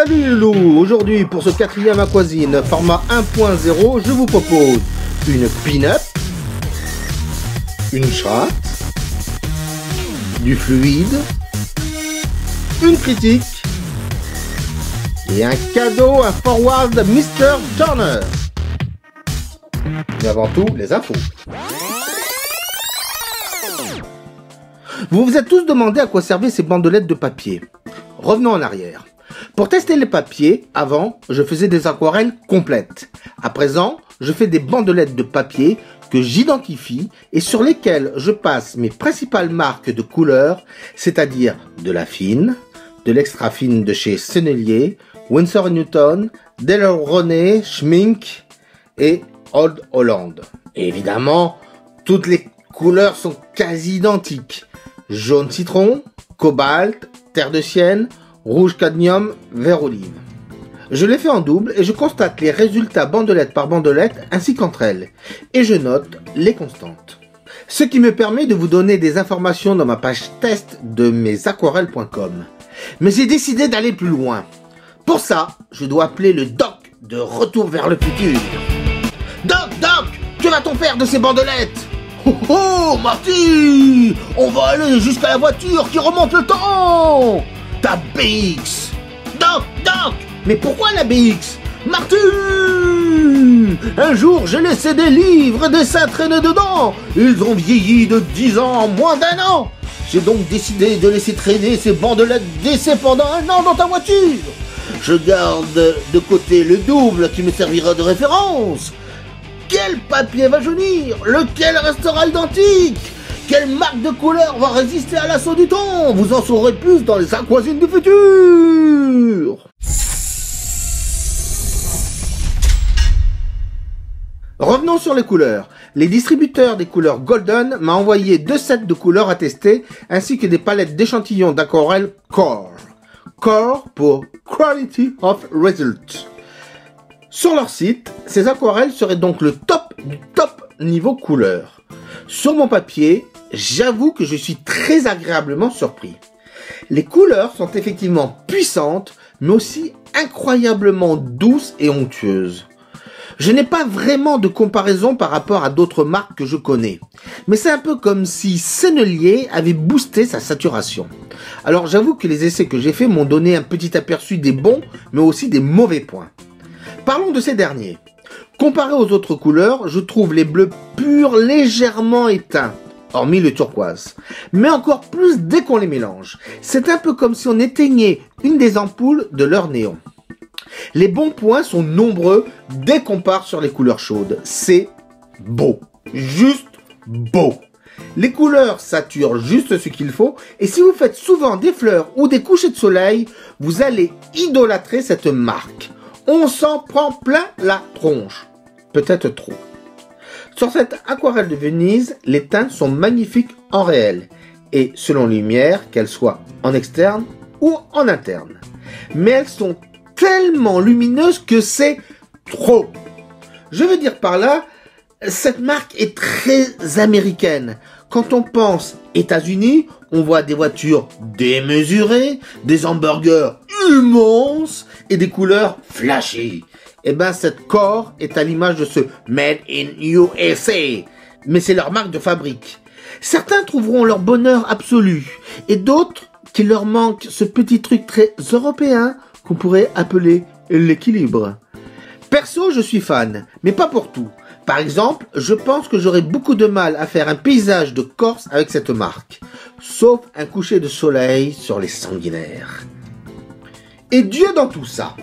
Salut les loups. Aujourd'hui pour ce quatrième aquazine format 1.0, je vous propose une pin-up, une chatte, du fluide, une critique et un cadeau, un forward Mr. Turner. Mais avant tout, les infos. Vous vous êtes tous demandé à quoi servaient ces bandelettes de papier. Revenons en arrière. Pour tester les papiers, avant, je faisais des aquarelles complètes. À présent, je fais des bandelettes de papier que j'identifie et sur lesquelles je passe mes principales marques de couleurs, c'est-à-dire de la fine, de l'extra fine de chez Sennelier, Winsor & Newton, Daler-Rowney, Schmincke et Old Holland. Et évidemment, toutes les couleurs sont quasi identiques. Jaune citron, cobalt, terre de sienne, rouge cadmium, vert olive. Je les fais en double et je constate les résultats bandelette par bandelette ainsi qu'entre elles. Et je note les constantes. Ce qui me permet de vous donner des informations dans ma page test de mesaquarelles.com. Mais j'ai décidé d'aller plus loin. Pour ça, je dois appeler le doc de Retour vers le futur. Doc, que va-t-on faire de ces bandelettes? Oh, Marty, on va aller jusqu'à la voiture qui remonte le temps. Ta BX. Doc, mais pourquoi la BX? Marty, un jour j'ai laissé des livres et des dessins traîner dedans. Ils ont vieilli de 10 ans en moins d'1 an. J'ai donc décidé de laisser traîner ces bandelettes d'essai pendant 1 an dans ta voiture. Je garde de côté le double qui me servira de référence. Quel papier va jaunir? Lequel restera identique? Quelle marque de couleur va résister à l'assaut du temps? Vous en saurez plus dans les aquazines du futur. Revenons sur les couleurs. Les distributeurs des couleurs Golden m'ont envoyé 2 sets de couleurs à tester, ainsi que des palettes d'échantillons d'aquarelle Core. Core pour Quality of Result. Sur leur site, ces aquarelles seraient donc le top du top niveau couleur. Sur mon papier, j'avoue que je suis très agréablement surpris. Les couleurs sont effectivement puissantes, mais aussi incroyablement douces et onctueuses. Je n'ai pas vraiment de comparaison par rapport à d'autres marques que je connais. Mais c'est un peu comme si Sennelier avait boosté sa saturation. Alors j'avoue que les essais que j'ai faits m'ont donné un petit aperçu des bons, mais aussi des mauvais points. Parlons de ces derniers. Comparé aux autres couleurs, je trouve les bleus purs légèrement éteints, hormis le turquoise. Mais encore plus dès qu'on les mélange. C'est un peu comme si on éteignait une des ampoules de leur néon. Les bons points sont nombreux dès qu'on part sur les couleurs chaudes. C'est beau. Juste beau. Les couleurs saturent juste ce qu'il faut et si vous faites souvent des fleurs ou des couchers de soleil, vous allez idolâtrer cette marque. On s'en prend plein la tronche. Peut-être trop. Sur cette aquarelle de Venise, les teintes sont magnifiques en réel et selon lumière, qu'elles soient en externe ou en interne. Mais elles sont tellement lumineuses que c'est trop. Je veux dire par là, cette marque est très américaine. Quand on pense États-Unis, on voit des voitures démesurées, des hamburgers immenses et des couleurs flashy. Et ben cette Core est à l'image de ce Made in USA. Mais c'est leur marque de fabrique. Certains trouveront leur bonheur absolu et d'autres qu'il leur manque ce petit truc très européen qu'on pourrait appeler l'équilibre. Perso, je suis fan, mais pas pour tout. Par exemple, je pense que j'aurais beaucoup de mal à faire un paysage de Corse avec cette marque, sauf un coucher de soleil sur les sanguinaires. Et Dieu dans tout ça.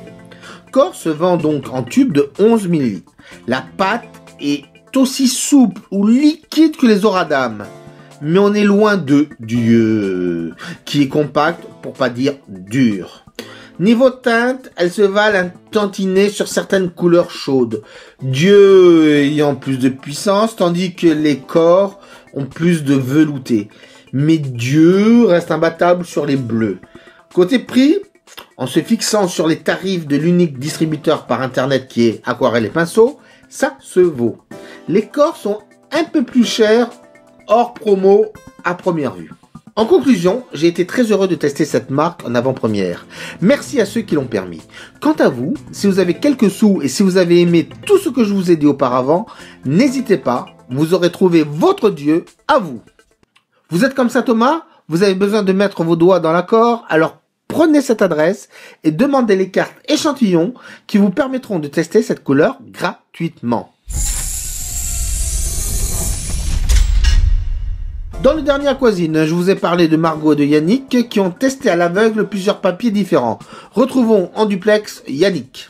Core se vend donc en tube de 11 ml. La pâte est aussi souple ou liquide que les oradames. Mais on est loin de Dieu, qui est compact pour pas dire dur. Niveau teinte, elles se valent un tantinet sur certaines couleurs chaudes. Dieu ayant plus de puissance, tandis que les Core ont plus de velouté. Mais Dieu reste imbattable sur les bleus. Côté prix, en se fixant sur les tarifs de l'unique distributeur par internet qui est Aquarelle et Pinceau, ça se vaut. Les Core sont un peu plus chers hors promo à première vue. En conclusion, j'ai été très heureux de tester cette marque en avant-première. Merci à ceux qui l'ont permis. Quant à vous, si vous avez quelques sous et si vous avez aimé tout ce que je vous ai dit auparavant, n'hésitez pas, vous aurez trouvé votre Dieu à vous. Vous êtes comme Saint Thomas? Vous avez besoin de mettre vos doigts dans l'accord? Alors prenez cette adresse et demandez les cartes échantillons qui vous permettront de tester cette couleur gratuitement. Dans le dernier Aquazine, je vous ai parlé de Margot et de Yannick qui ont testé à l'aveugle plusieurs papiers différents. Retrouvons en duplex Yannick.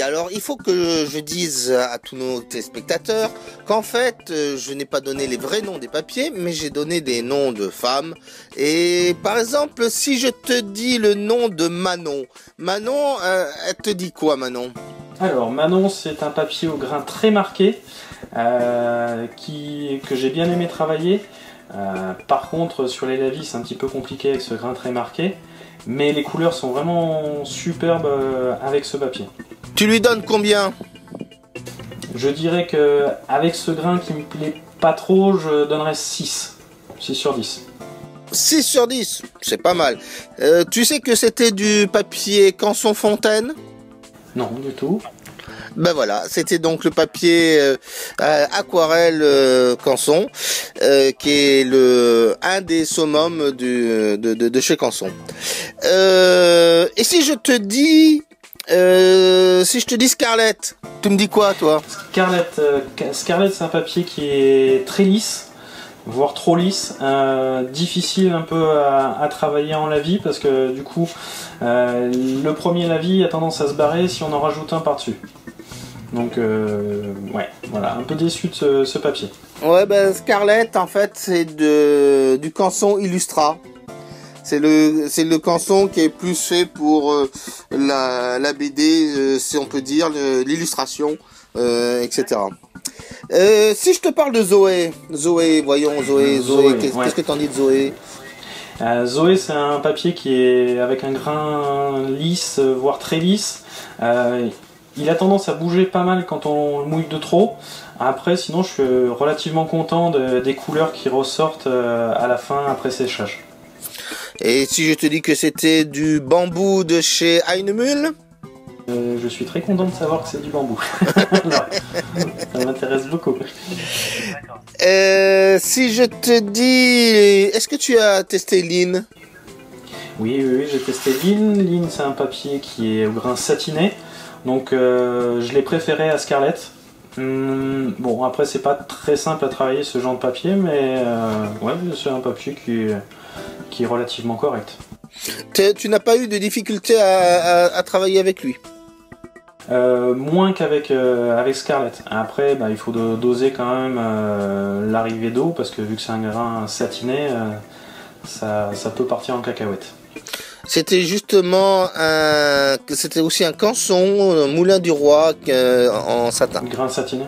Alors, il faut que je dise à tous nos téléspectateurs qu'en fait, je n'ai pas donné les vrais noms des papiers, mais j'ai donné des noms de femmes. Et par exemple, si je te dis le nom de Manon, Manon, elle te dit quoi, Manon? Alors, Manon, c'est un papier au grain très marqué, que j'ai bien aimé travailler. Par contre, sur les lavis, c'est un petit peu compliqué avec ce grain très marqué, mais les couleurs sont vraiment superbes avec ce papier. Tu lui donnes combien? Je dirais que avec ce grain qui me plaît pas trop, je donnerais 6 sur 10. 6 sur 10, c'est pas mal. Tu sais que c'était du papier Canson Fontaine? Non, du tout. Ben voilà, c'était donc le papier aquarelle Canson, qui est un des summums de chez Canson. Et si je te dis Scarlett, tu me dis quoi, toi? Scarlett, c'est un papier qui est très lisse, voire trop lisse, difficile un peu à travailler en lavis parce que du coup, le premier lavis a tendance à se barrer si on en rajoute un par-dessus. Donc ouais, voilà, un peu déçu de ce papier. Ouais, ben Scarlett, en fait, c'est du Canson Illustra. C'est le Canson qui est plus fait pour la BD, si on peut dire, l'illustration, etc. Si je te parle de Zoé, voyons, Zoé, qu'est-ce que t'en dis de Zoé? Zoé, c'est un papier qui est avec un grain lisse, voire très lisse. Il a tendance à bouger pas mal quand on le mouille de trop. Après, sinon, je suis relativement content des couleurs qui ressortent à la fin après séchage. Et si je te dis que c'était du bambou de chez Heinemüll? Je suis très content de savoir que c'est du bambou. Ça m'intéresse beaucoup. Si je te dis... Est-ce que tu as testé Lynn? Oui, j'ai testé Lynn. Lynn, c'est un papier qui est au grain satiné. Donc je l'ai préféré à Scarlett. Bon, après c'est pas très simple à travailler ce genre de papier, mais ouais, c'est un papier qui est relativement correct. Tu n'as pas eu de difficulté à travailler avec lui? Moins qu'avec Scarlett. Après, bah, il faut doser quand même l'arrivée d'eau, parce que vu que c'est un grain satiné, ça peut partir en cacahuète. C'était justement c'était aussi un Canson Moulin du Roi en satin. Grain satiné.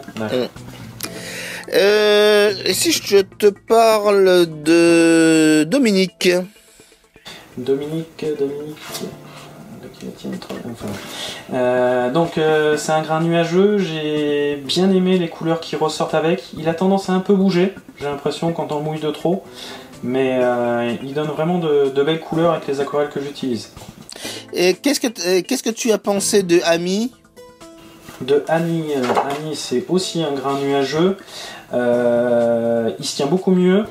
Et si je te parle de Dominique? Dominique. Donc c'est un grain nuageux. J'ai bien aimé les couleurs qui ressortent avec. Il a tendance à un peu bouger, j'ai l'impression, quand on le mouille de trop. Mais il donne vraiment de belles couleurs avec les aquarelles que j'utilise. Et qu'est-ce que tu as pensé de Ami? De Ami, c'est aussi un grain nuageux. Il se tient beaucoup mieux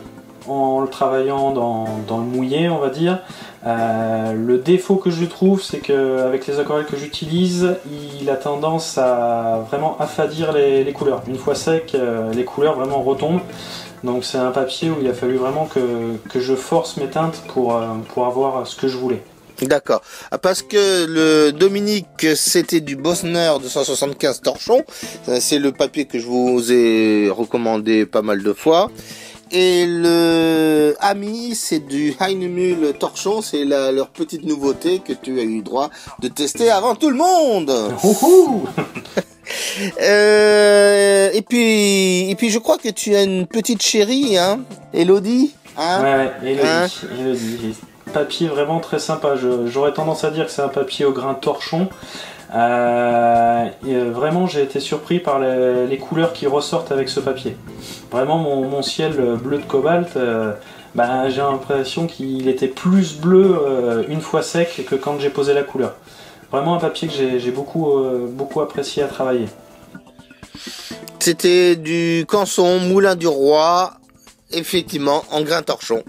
en le travaillant dans le mouillé, on va dire. Le défaut que je trouve, c'est qu'avec les aquarelles que j'utilise, il a tendance à vraiment affadir les couleurs. Une fois sec, les couleurs vraiment retombent. Donc c'est un papier où il a fallu vraiment que je force mes teintes pour avoir ce que je voulais. D'accord. Parce que le Dominique, c'était du Bosner 275 torchon. C'est le papier que je vous ai recommandé pas mal de fois. Et le Ami, c'est du Heinemüll torchon. C'est leur petite nouveauté que tu as eu droit de tester avant tout le monde. Et puis je crois que tu as une petite chérie, hein, Elodie, hein? Ouais, Elodie. Papier vraiment très sympa. J'aurais tendance à dire que c'est un papier au grain torchon. Vraiment, j'ai été surpris par les couleurs qui ressortent avec ce papier. Vraiment, mon ciel bleu de cobalt Bah, j'ai l'impression qu'il était plus bleu une fois sec que quand j'ai posé la couleur. Vraiment un papier que j'ai beaucoup apprécié à travailler. C'était du Canson Moulin du Roi, effectivement, en grain torchon.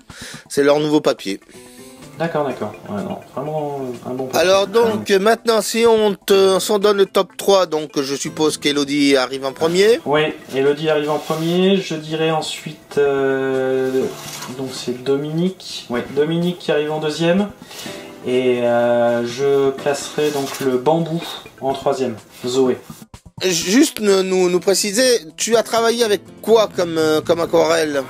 C'est leur nouveau papier. D'accord. Ouais, non, vraiment un bon papier. Alors donc, maintenant, si s'en donne le top 3, donc je suppose qu'Elodie arrive en premier. Oui, Elodie arrive en premier. Je dirais ensuite, donc c'est Dominique. Ouais, Dominique qui arrive en deuxième. Et je placerai donc le bambou en troisième, Zoé. Juste nous préciser, tu as travaillé avec quoi comme aquarelle?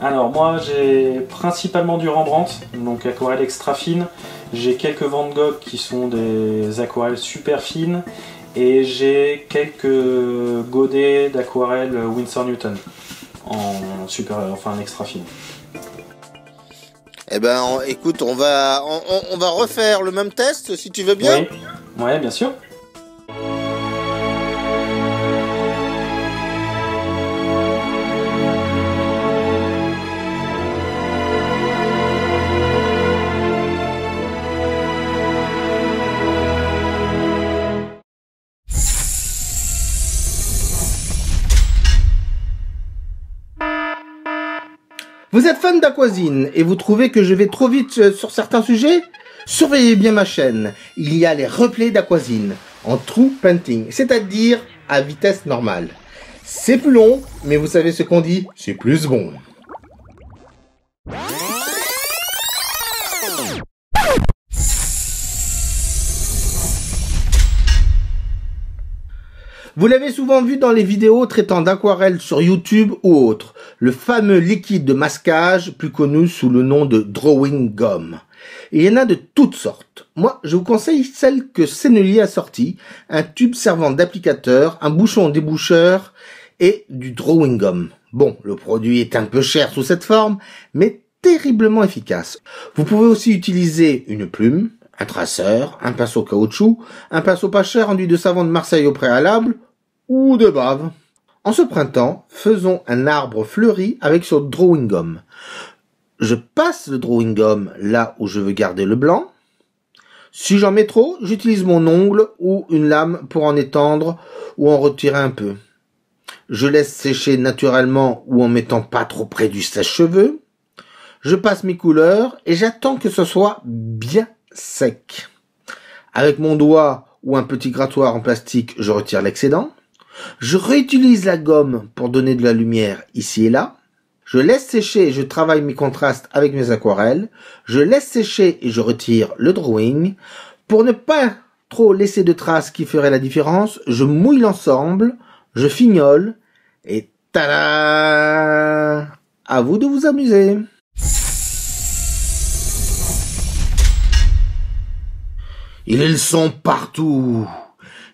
Alors moi j'ai principalement du Rembrandt, donc aquarelle extra fine. J'ai quelques Van Gogh qui sont des aquarelles super fines. Et j'ai quelques godets d'aquarelle Winsor Newton en extra fine. Eh ben écoute, on va refaire le même test si tu veux bien. Oui, ouais, bien sûr. Vous êtes fan d'aquasine et vous trouvez que je vais trop vite sur certains sujets? Surveillez bien ma chaîne. Il y a les replays d'aquasine en true painting, c'est-à-dire à vitesse normale. C'est plus long, mais vous savez ce qu'on dit, c'est plus bon. Vous l'avez souvent vu dans les vidéos traitant d'aquarelle sur YouTube ou autres, le fameux liquide de masquage plus connu sous le nom de drawing gum. Il y en a de toutes sortes. Moi, je vous conseille celle que Sennelier a sortie, un tube servant d'applicateur, un bouchon déboucheur et du drawing gum. Bon, le produit est un peu cher sous cette forme, mais terriblement efficace. Vous pouvez aussi utiliser une plume, un traceur, un pinceau caoutchouc, un pinceau pas cher enduit de savon de Marseille au préalable, ou de bave. En ce printemps, faisons un arbre fleuri avec ce drawing gum. Je passe le drawing gum là où je veux garder le blanc. Si j'en mets trop, j'utilise mon ongle ou une lame pour en étendre ou en retirer un peu. Je laisse sécher naturellement ou en mettant pas trop près du sèche-cheveux. Je passe mes couleurs et j'attends que ce soit bien sec. Avec mon doigt ou un petit grattoir en plastique, je retire l'excédent. Je réutilise la gomme pour donner de la lumière ici et là. Je laisse sécher et je travaille mes contrastes avec mes aquarelles. Je laisse sécher et je retire le drawing. Pour ne pas trop laisser de traces qui feraient la différence, je mouille l'ensemble, je fignole et tada! À vous de vous amuser. Ils sont partout.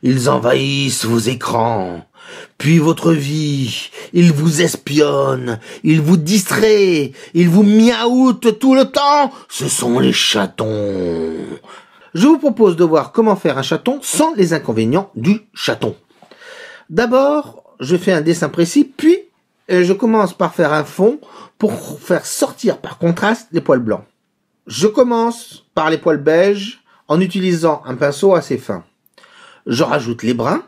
Ils envahissent vos écrans, puis votre vie. Ils vous espionnent, ils vous distraient, ils vous miaoutent tout le temps. Ce sont les chatons. Je vous propose de voir comment faire un chaton sans les inconvénients du chaton. D'abord, je fais un dessin précis, puis je commence par faire un fond pour faire sortir par contraste les poils blancs. Je commence par les poils beiges en utilisant un pinceau assez fin. Je rajoute les bruns,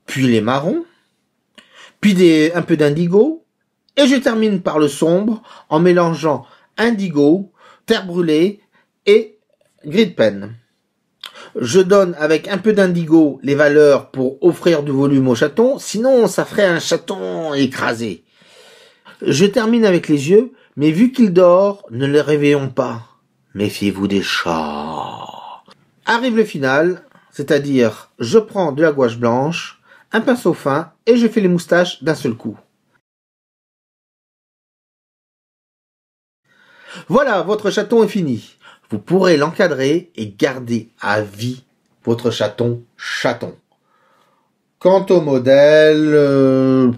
puis les marrons, puis un peu d'indigo, et je termine par le sombre en mélangeant indigo, terre brûlée et gris de pen. Je donne avec un peu d'indigo les valeurs pour offrir du volume au chaton, sinon ça ferait un chaton écrasé. Je termine avec les yeux, mais vu qu'il dort, ne les réveillons pas. Méfiez-vous des chats. Arrive le final, c'est-à-dire je prends de la gouache blanche, un pinceau fin et je fais les moustaches d'un seul coup. Voilà, votre chaton est fini. Vous pourrez l'encadrer et garder à vie votre chaton chaton. Quant au modèle...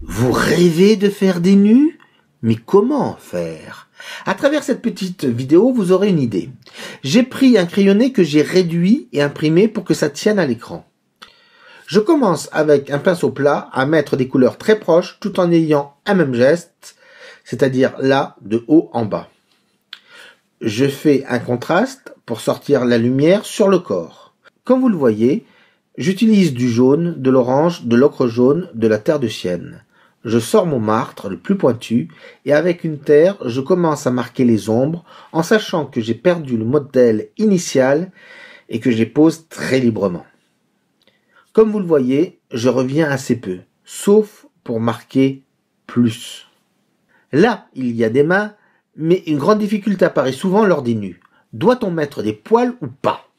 Vous rêvez de faire des nus? Mais comment faire? À travers cette petite vidéo, vous aurez une idée. J'ai pris un crayonné que j'ai réduit et imprimé pour que ça tienne à l'écran. Je commence avec un pinceau plat à mettre des couleurs très proches tout en ayant un même geste, c'est-à-dire là de haut en bas. Je fais un contraste pour sortir la lumière sur le corps. Comme vous le voyez, j'utilise du jaune, de l'orange, de l'ocre jaune, de la terre de sienne. Je sors mon martre le plus pointu et avec une terre, je commence à marquer les ombres en sachant que j'ai perdu le modèle initial et que je les pose très librement. Comme vous le voyez, je reviens assez peu, sauf pour marquer plus. Là, il y a des mains, mais une grande difficulté apparaît souvent lors des nus. Doit-on mettre des poils ou pas?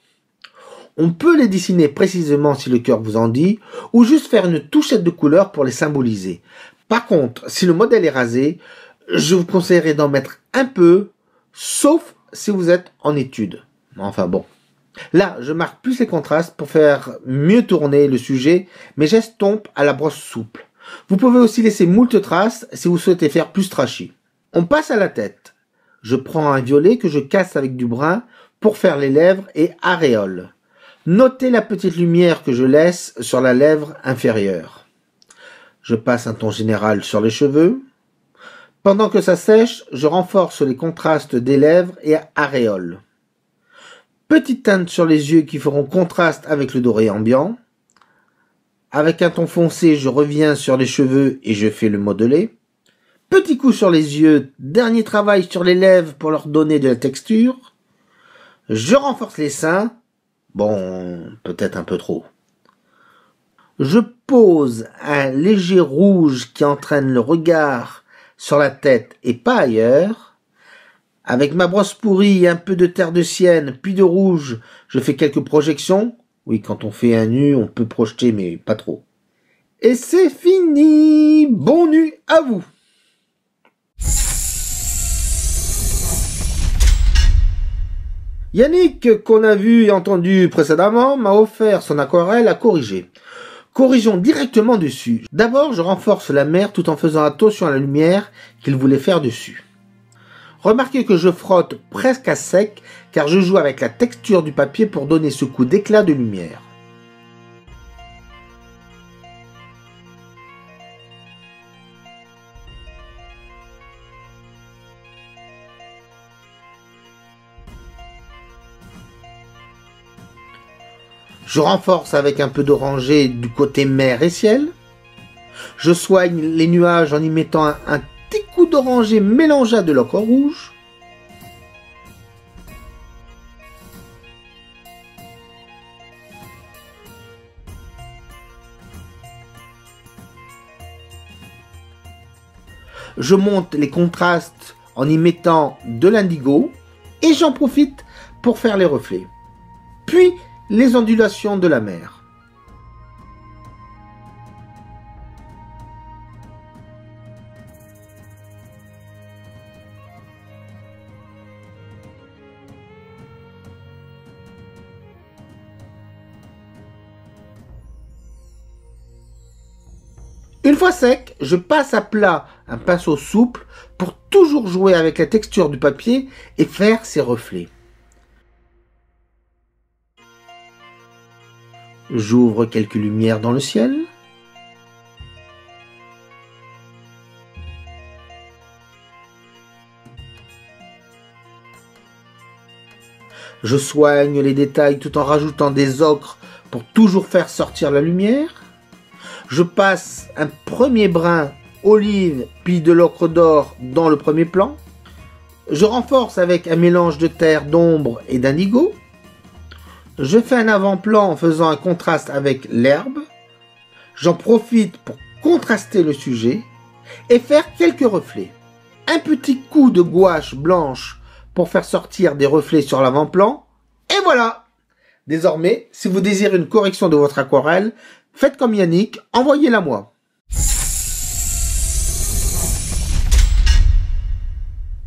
On peut les dessiner précisément si le cœur vous en dit, ou juste faire une touchette de couleur pour les symboliser. Par contre, si le modèle est rasé, je vous conseillerais d'en mettre un peu, sauf si vous êtes en étude. Enfin bon. Là, je marque plus les contrastes pour faire mieux tourner le sujet, mais j'estompe à la brosse souple. Vous pouvez aussi laisser moult traces si vous souhaitez faire plus trashy. On passe à la tête. Je prends un violet que je casse avec du brun pour faire les lèvres et aréoles. Notez la petite lumière que je laisse sur la lèvre inférieure. Je passe un ton général sur les cheveux. Pendant que ça sèche, je renforce les contrastes des lèvres et aréoles. Petite teinte sur les yeux qui feront contraste avec le doré ambiant. Avec un ton foncé, je reviens sur les cheveux et je fais le modelé. Petit coup sur les yeux, dernier travail sur les lèvres pour leur donner de la texture. Je renforce les seins. Bon, peut-être un peu trop. Je pose un léger rouge qui entraîne le regard sur la tête et pas ailleurs. Avec ma brosse pourrie et un peu de terre de sienne, puis de rouge, je fais quelques projections. Oui, quand on fait un nu, on peut projeter, mais pas trop. Et c'est fini! Bon nu à vous! Yannick, qu'on a vu et entendu précédemment, m'a offert son aquarelle à corriger. Corrigeons directement dessus. D'abord, je renforce la mer tout en faisant attention à la lumière qu'il voulait faire dessus. Remarquez que je frotte presque à sec car je joue avec la texture du papier pour donner ce coup d'éclat de lumière. Je renforce avec un peu d'orangé du côté mer et ciel. Je soigne les nuages en y mettant un petit coup d'oranger mélangé à de l'ocre rouge. Je monte les contrastes en y mettant de l'indigo et j'en profite pour faire les reflets. Puis les ondulations de la mer. Une fois sec, je passe à plat un pinceau souple pour toujours jouer avec la texture du papier et faire ses reflets. J'ouvre quelques lumières dans le ciel. Je soigne les détails tout en rajoutant des ocres pour toujours faire sortir la lumière. Je passe un premier brin olive puis de l'ocre d'or dans le premier plan. Je renforce avec un mélange de terre, d'ombre et d'indigo. Je fais un avant-plan en faisant un contraste avec l'herbe. J'en profite pour contraster le sujet et faire quelques reflets. Un petit coup de gouache blanche pour faire sortir des reflets sur l'avant-plan. Et voilà! Désormais, si vous désirez une correction de votre aquarelle, faites comme Yannick, envoyez-la moi.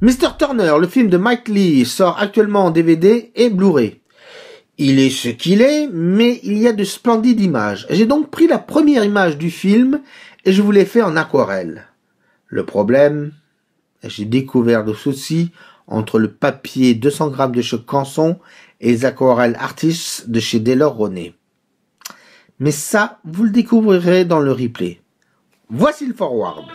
Mr. Turner, le film de Mike Leigh, sort actuellement en DVD et Blu-ray. Il est ce qu'il est, mais il y a de splendides images. J'ai donc pris la première image du film et je vous l'ai fait en aquarelle. Le problème, j'ai découvert le souci entre le papier 200 grammes de chez Canson et les aquarelles Artists de chez Daler-Rowney. Mais ça, vous le découvrirez dans le replay. Voici le forward.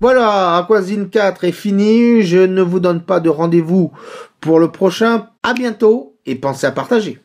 Voilà, Aquazine 4 est fini. Je ne vous donne pas de rendez-vous pour le prochain. À bientôt et pensez à partager.